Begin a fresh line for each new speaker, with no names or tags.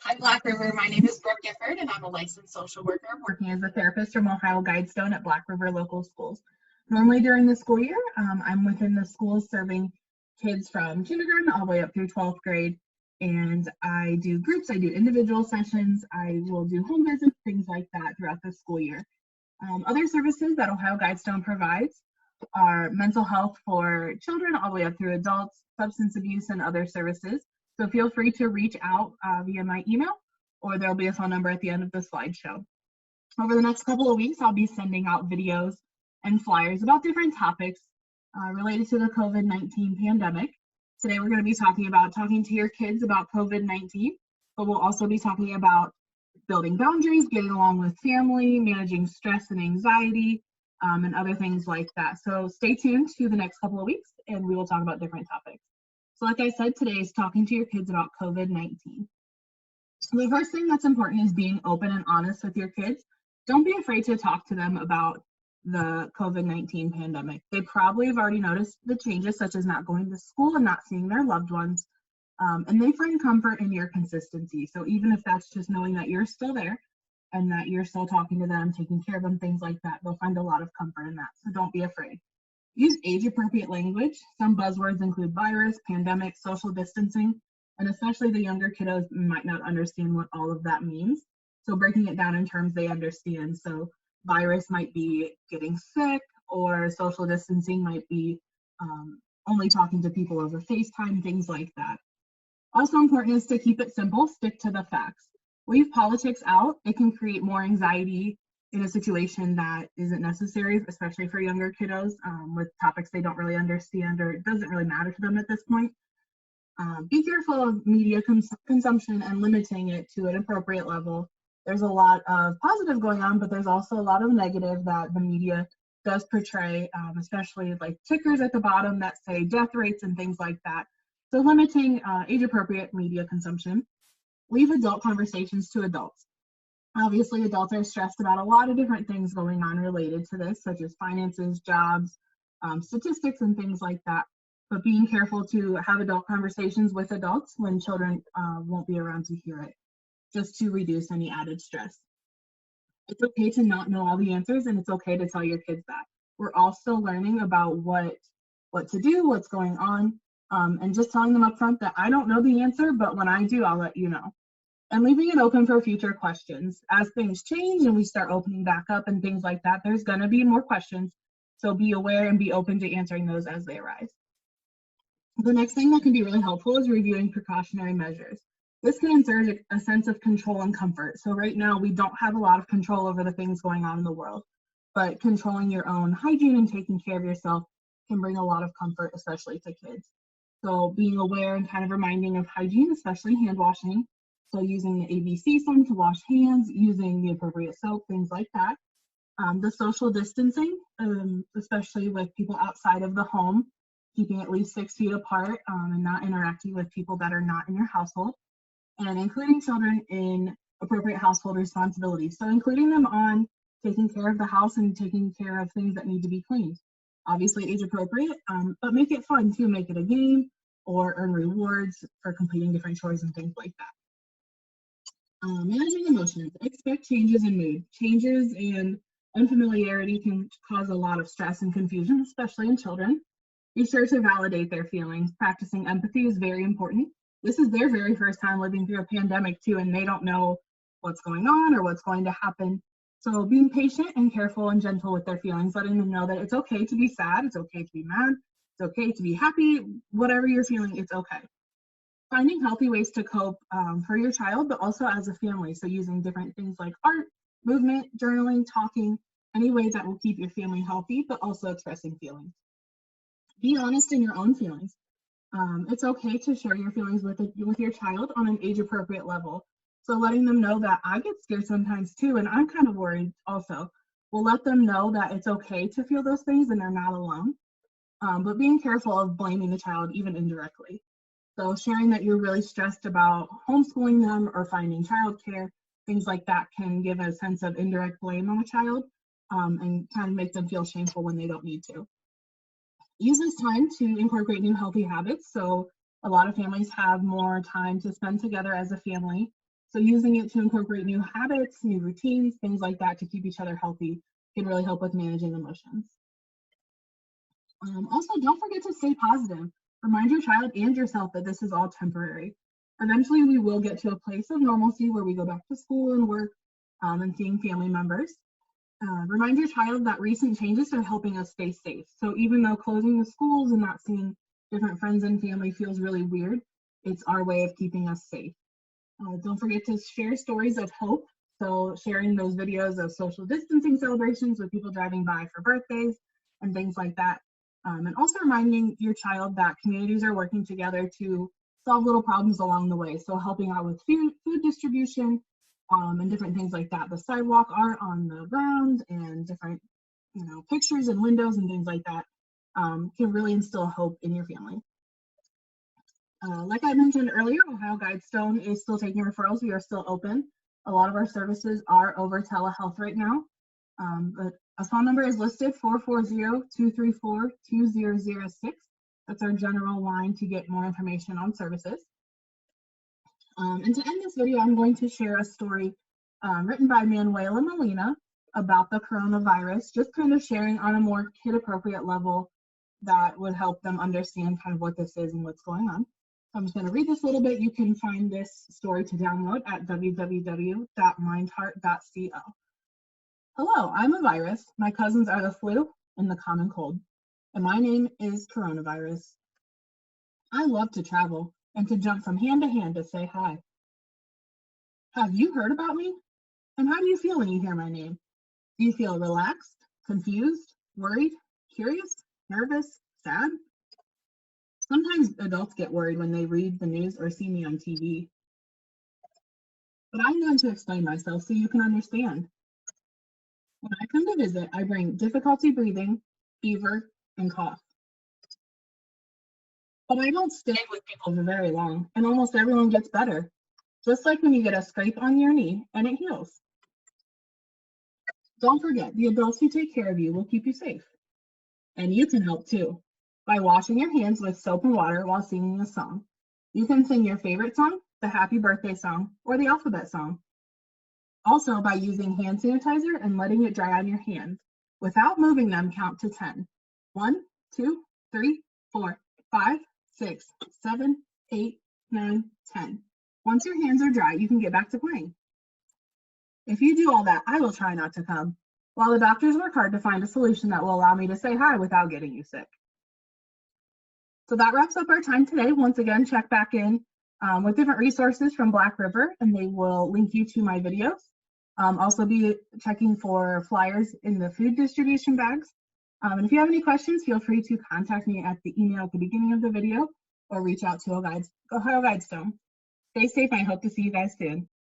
Hi, Black River. My name is Brooke Gifford, and I'm a licensed social worker working as a therapist from Ohio Guidestone at Black River Local Schools. Normally during the school year, I'm within the schools serving kids from kindergarten all the way up through 12th grade. And I do groups, I do individual sessions, I will do home visits, things like that throughout the school year. Other services that Ohio Guidestone provides are mental health for children all the way up through adults, substance abuse, and other services. So feel free to reach out via my email, or there'll be a phone number at the end of the slideshow. Over the next couple of weeks, I'll be sending out videos and flyers about different topics related to the COVID-19 pandemic. Today, we're going to be talking to your kids about COVID-19, but we'll also be talking about building boundaries, getting along with family, managing stress and anxiety, and other things like that. So stay tuned to the next couple of weeks, and we will talk about different topics. So like I said, today is talking to your kids about COVID-19. So the first thing that's important is being open and honest with your kids. Don't be afraid to talk to them about the COVID-19 pandemic. They probably have already noticed the changes, such as not going to school and not seeing their loved ones. And they find comfort in your consistency. So even if that's just knowing that you're still there and that you're still talking to them, taking care of them, things like that, they'll find a lot of comfort in that. So don't be afraid. Use age-appropriate language. Some buzzwords include virus, pandemic, social distancing, and especially the younger kiddos might not understand what all of that means. So breaking it down in terms they understand. So virus might be getting sick, or social distancing might be only talking to people over FaceTime, things like that. Also important is to keep it simple, stick to the facts. Leave politics out. It can create more anxiety in a situation that isn't necessary, especially for younger kiddos with topics they don't really understand or it doesn't really matter to them at this point. Be careful of media consumption and limiting it to an appropriate level. There's a lot of positive going on, but there's also a lot of negative that the media does portray, especially like tickers at the bottom that say death rates and things like that. So limiting age-appropriate media consumption. Leave adult conversations to adults. Obviously, adults are stressed about a lot of different things going on related to this, such as finances, jobs, statistics, and things like that. But being careful to have adult conversations with adults when children won't be around to hear it, just to reduce any added stress. It's okay to not know all the answers, and it's okay to tell your kids that. We're all still learning about what to do, what's going on, and just telling them up front that I don't know the answer, but when I do, I'll let you know. And leaving it open for future questions. As things change and we start opening back up and things like that, there's going to be more questions. So be aware and be open to answering those as they arise. The next thing that can be really helpful is reviewing precautionary measures. This can insert a sense of control and comfort. So right now we don't have a lot of control over the things going on in the world, but controlling your own hygiene and taking care of yourself can bring a lot of comfort, especially to kids. So being aware and kind of reminding of hygiene, especially hand washing. So using the ABC sign to wash hands, using the appropriate soap, things like that. The social distancing, especially with people outside of the home, keeping at least 6 feet apart and not interacting with people that are not in your household. And including children in appropriate household responsibilities. So including them on taking care of the house and taking care of things that need to be cleaned. Obviously age appropriate, but make it fun too. Make it a game or earn rewards for completing different chores and things like that. Managing emotions. Expect changes in mood. Changes and unfamiliarity can cause a lot of stress and confusion, especially in children. Be sure to validate their feelings. Practicing empathy is very important. This is their very first time living through a pandemic too, and they don't know what's going on or what's going to happen. So being patient and careful and gentle with their feelings, letting them know that it's okay to be sad, it's okay to be mad, it's okay to be happy, whatever you're feeling, it's okay. Finding healthy ways to cope for your child, but also as a family. So using different things like art, movement, journaling, talking, any way that will keep your family healthy, but also expressing feelings. Be honest in your own feelings. It's okay to share your feelings with your child on an age-appropriate level. So letting them know that I get scared sometimes too, and I'm kind of worried also. We'll let them know that it's okay to feel those things and they're not alone. But being careful of blaming the child even indirectly. So sharing that you're really stressed about homeschooling them or finding childcare, things like that can give a sense of indirect blame on a child and kind of make them feel shameful when they don't need to. Use this time to incorporate new healthy habits. So a lot of families have more time to spend together as a family. So using it to incorporate new habits, new routines, things like that to keep each other healthy can really help with managing emotions. Also, don't forget to stay positive. Remind your child and yourself that this is all temporary. Eventually, we will get to a place of normalcy where we go back to school and work and seeing family members. Remind your child that recent changes are helping us stay safe. So even though closing the schools and not seeing different friends and family feels really weird, it's our way of keeping us safe. Don't forget to share stories of hope. So sharing those videos of social distancing celebrations with people driving by for birthdays and things like that. And also reminding your child that communities are working together to solve little problems along the way. So helping out with food distribution and different things like that. The sidewalk art on the ground and different, pictures and windows and things like that can really instill hope in your family. Like I mentioned earlier, Ohio Guidestone is still taking referrals. We are still open. A lot of our services are over telehealth right now. But a phone number is listed, 440-234-2006. That's our general line to get more information on services. And to end this video, I'm going to share a story written by Manuela Molina about the coronavirus, just kind of sharing on a more kid-appropriate level that would help them understand kind of what this is and what's going on. I'm just going to read this a little bit. You can find this story to download at www.mindheart.co. Hello, I'm a virus. My cousins are the flu and the common cold, and my name is coronavirus. I love to travel and to jump from hand to hand to say hi. Have you heard about me? And how do you feel when you hear my name? Do you feel relaxed, confused, worried, curious, nervous, sad? Sometimes adults get worried when they read the news or see me on TV. But I'm going to explain myself so you can understand. When I come to visit, I bring difficulty breathing, fever, and cough. But I don't stay with people for very long, and almost everyone gets better. Just like when you get a scrape on your knee and it heals. Don't forget, the adults who take care of you will keep you safe. And you can help too, by washing your hands with soap and water while singing a song. You can sing your favorite song, the happy birthday song, or the alphabet song. Also, by using hand sanitizer and letting it dry on your hands. Without moving them, count to 10. 1, 2, 3, 4, 5, 6, 7, 8, 9, 10. Once your hands are dry, you can get back to playing. If you do all that, I will try not to come, while the doctors work hard to find a solution that will allow me to say hi without getting you sick. So that wraps up our time today. Once again, check back in with different resources from Black River, and they will link you to my videos. Also be checking for flyers in the food distribution bags. And if you have any questions, feel free to contact me at the email at the beginning of the video or reach out to Ohio Guidestone. Stay safe, and I hope to see you guys soon.